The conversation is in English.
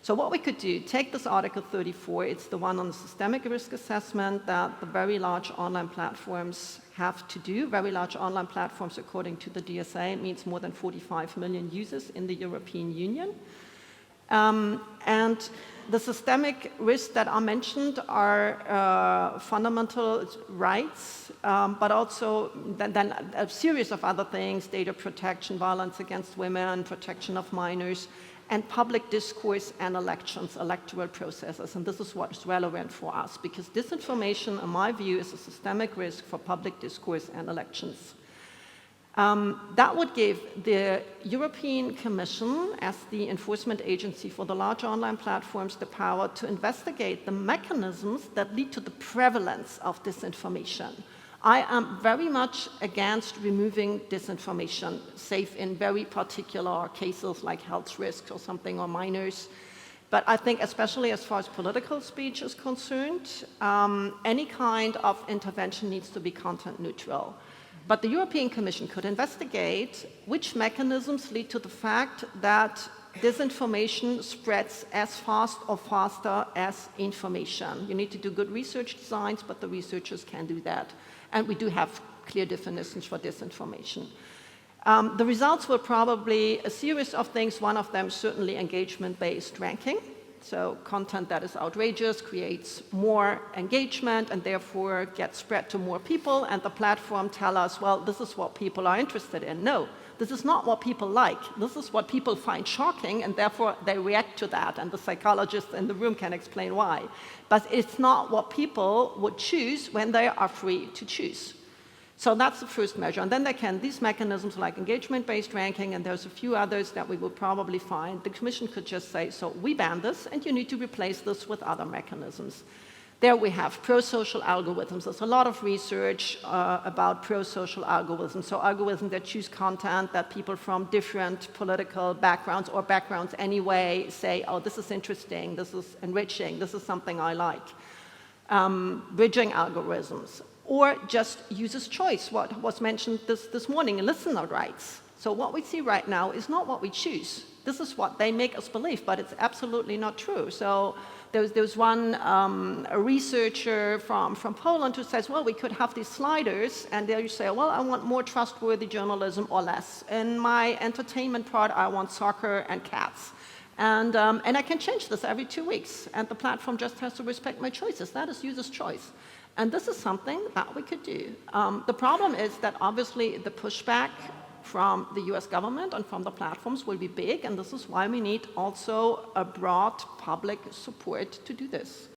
So what we could do, take this Article 34, it's the one on the systemic risk assessment that the very large online platforms have to do. Very large online platforms, according to the DSA, it means more than 45 million users in the European Union. And the systemic risks that are mentioned are fundamental rights, but also then a series of other things: data protection, violence against women, protection of minors, and public discourse and elections, electoral processes. And this is what is relevant for us, because disinformation, in my view, is a systemic risk for public discourse and elections. That would give the European Commission, as the enforcement agency for the large online platforms, the power to investigate the mechanisms that lead to the prevalence of disinformation. I am very much against removing disinformation, save in very particular cases like health risks or something, or minors. But I think, especially as far as political speech is concerned, any kind of intervention needs to be content neutral. But the European Commission could investigate which mechanisms lead to the fact that disinformation spreads as fast or faster as information. You need to do good research designs, but the researchers can do that. And we do have clear definitions for disinformation. The results were probably a series of things. One of them certainly engagement-based ranking. So content that is outrageous creates more engagement and therefore gets spread to more people, and the platform tell us, well, this is what people are interested in. No, this is not what people like. This is what people find shocking, and therefore they react to that, and the psychologists in the room can explain why. But it's not what people would choose when they are free to choose. So that's the first measure. And then there can, these mechanisms like engagement-based ranking, and there's a few others that we will probably find, the Commission could just say, so we ban this, and you need to replace this with other mechanisms. There we have pro-social algorithms. There's a lot of research about pro-social algorithms. So algorithms that choose content that people from different political backgrounds or backgrounds anyway say, oh, this is interesting, this is enriching, this is something I like. Bridging algorithms. Or just users' choice, what was mentioned this morning, listener rights. So what we see right now is not what we choose. This is what they make us believe, but it's absolutely not true. So there's one a researcher from Poland who says, well, we could have these sliders, and there you say, well, I want more trustworthy journalism or less. In my entertainment part, I want soccer and cats. And I can change this every 2 weeks, and the platform just has to respect my choices. That is user's choice. And this is something that we could do. The problem is that obviously the pushback from the US government and from the platforms will be big, and this is why we need also a broad public support to do this.